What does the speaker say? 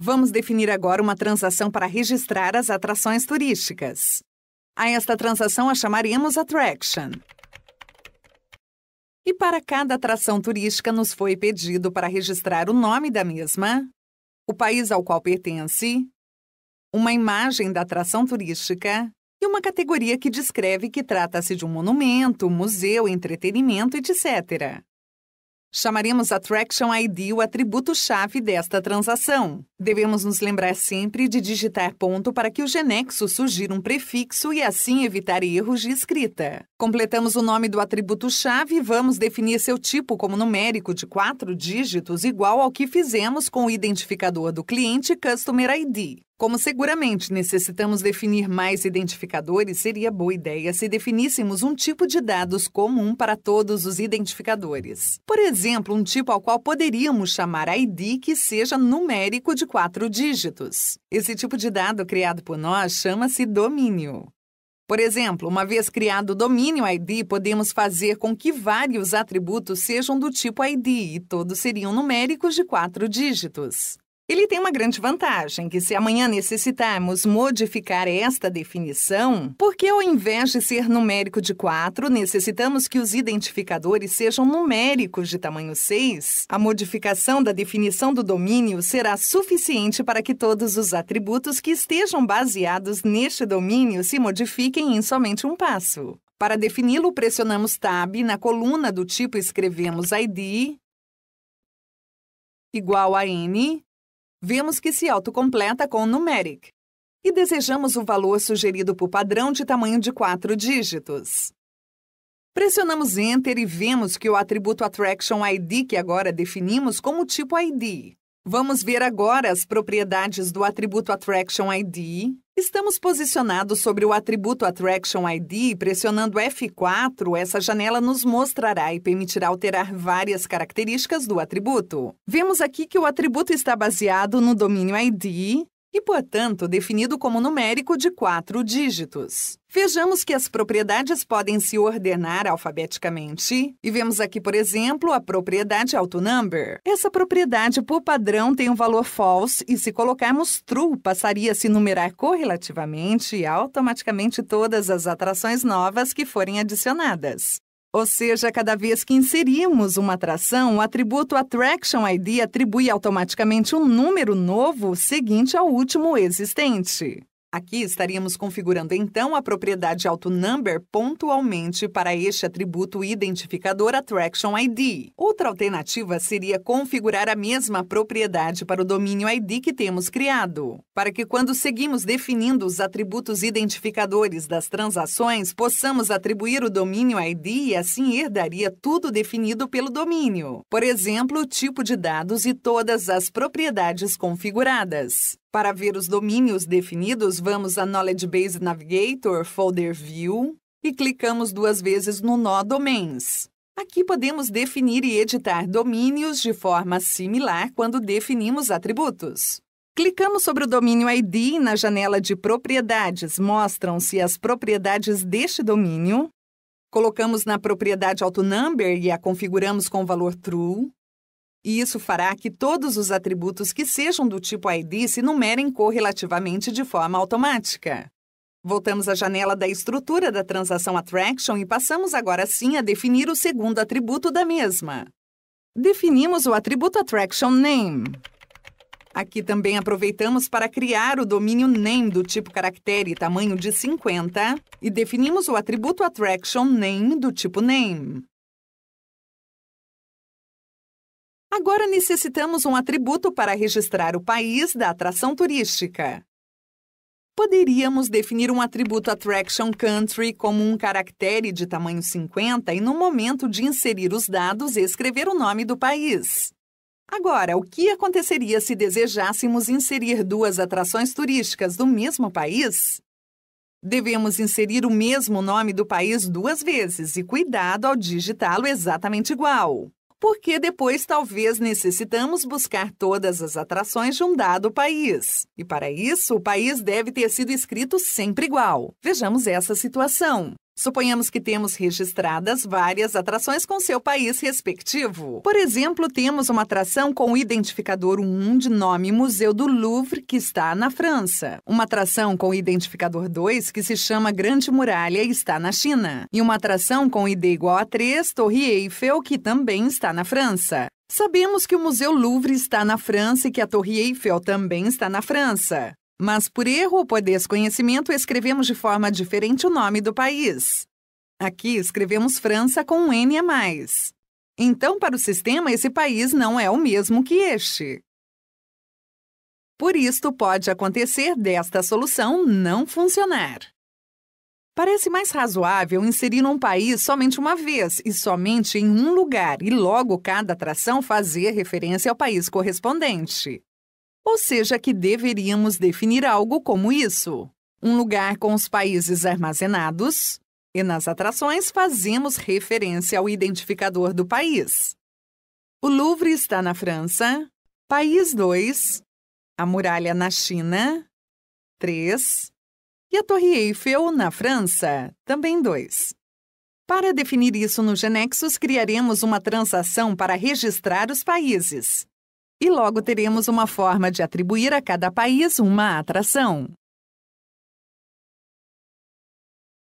Vamos definir agora uma transação para registrar as atrações turísticas. A esta transação a chamaremos Attraction. E para cada atração turística nos foi pedido para registrar o nome da mesma, o país ao qual pertence, uma imagem da atração turística e uma categoria que descreve que trata-se de um monumento, museu, entretenimento, etc. Chamaremos Attraction ID o atributo-chave desta transação. Devemos nos lembrar sempre de digitar ponto para que o genexo sugira um prefixo e assim evitar erros de escrita. Completamos o nome do atributo-chave e vamos definir seu tipo como numérico de 4 dígitos igual ao que fizemos com o identificador do cliente Customer ID. Como seguramente necessitamos definir mais identificadores, seria boa ideia se definíssemos um tipo de dados comum para todos os identificadores. Por exemplo, um tipo ao qual poderíamos chamar ID que seja numérico de 4 dígitos. Esse tipo de dado criado por nós chama-se domínio. Por exemplo, uma vez criado o domínio ID, podemos fazer com que vários atributos sejam do tipo ID e todos seriam numéricos de 4 dígitos. Ele tem uma grande vantagem, que se amanhã necessitarmos modificar esta definição, porque ao invés de ser numérico de 4, necessitamos que os identificadores sejam numéricos de tamanho 6, a modificação da definição do domínio será suficiente para que todos os atributos que estejam baseados neste domínio se modifiquem em somente um passo. Para defini-lo, pressionamos Tab, na coluna do tipo escrevemos ID igual a N, vemos que se autocompleta com numeric e desejamos o valor sugerido por padrão de tamanho de 4 dígitos. Pressionamos Enter e vemos que o atributo Attraction ID que agora definimos como tipo ID. Vamos ver agora as propriedades do atributo Attraction ID. Estamos posicionados sobre o atributo Attraction ID e pressionando F4, essa janela nos mostrará e permitirá alterar várias características do atributo. Vemos aqui que o atributo está baseado no domínio ID e, portanto, definido como numérico de 4 dígitos. Vejamos que as propriedades podem se ordenar alfabeticamente e vemos aqui, por exemplo, a propriedade AutoNumber. Essa propriedade, por padrão, tem um valor false e se colocarmos true, passaria a se numerar correlativamente e automaticamente todas as atrações novas que forem adicionadas. Ou seja, cada vez que inserimos uma atração, o atributo Attraction ID atribui automaticamente um número novo seguinte ao último existente. Aqui estaríamos configurando então a propriedade AutoNumber pontualmente para este atributo identificador Attraction ID. Outra alternativa seria configurar a mesma propriedade para o domínio ID que temos criado, para que quando seguimos definindo os atributos identificadores das transações, possamos atribuir o domínio ID e assim herdaria tudo definido pelo domínio. Por exemplo, o tipo de dados e todas as propriedades configuradas. Para ver os domínios definidos, vamos a Knowledge Base Navigator, Folder View e clicamos 2 vezes no nó Domains. Aqui podemos definir e editar domínios de forma similar quando definimos atributos. Clicamos sobre o domínio ID e na janela de propriedades mostram-se as propriedades deste domínio. Colocamos na propriedade AutoNumber e a configuramos com o valor True. E isso fará que todos os atributos que sejam do tipo ID se numerem correlativamente de forma automática. Voltamos à janela da estrutura da transação Attraction e passamos agora sim a definir o segundo atributo da mesma. Definimos o atributo Attraction Name. Aqui também aproveitamos para criar o domínio Name do tipo caractere tamanho de 50 e definimos o atributo Attraction Name do tipo Name. Agora necessitamos um atributo para registrar o país da atração turística. Poderíamos definir um atributo Attraction Country como um caractere de tamanho 50 e, no momento de inserir os dados, escrever o nome do país. Agora, o que aconteceria se desejássemos inserir 2 atrações turísticas do mesmo país? Devemos inserir o mesmo nome do país 2 vezes e cuidado ao digitá-lo exatamente igual, porque depois talvez necessitamos buscar todas as atrações de um dado país. E para isso, o país deve ter sido escrito sempre igual. Vejamos essa situação. Suponhamos que temos registradas várias atrações com seu país respectivo. Por exemplo, temos uma atração com o identificador 1 de nome Museu do Louvre, que está na França. Uma atração com o identificador 2, que se chama Grande Muralha e está na China. E uma atração com ID igual a 3, Torre Eiffel, que também está na França. Sabemos que o Museu Louvre está na França e que a Torre Eiffel também está na França. Mas, por erro ou por desconhecimento, escrevemos de forma diferente o nome do país. Aqui escrevemos França com um N a mais. Então, para o sistema, esse país não é o mesmo que este. Por isto, pode acontecer desta solução não funcionar. Parece mais razoável inserir um país somente uma vez e somente em um lugar, e logo cada atração fazer referência ao país correspondente. Ou seja, que deveríamos definir algo como isso: um lugar com os países armazenados, e nas atrações fazemos referência ao identificador do país. O Louvre está na França, país 2, a muralha na China, 3, e a Torre Eiffel na França, também 2. Para definir isso no Genexus, criaremos uma transação para registrar os países. E logo teremos uma forma de atribuir a cada país uma atração.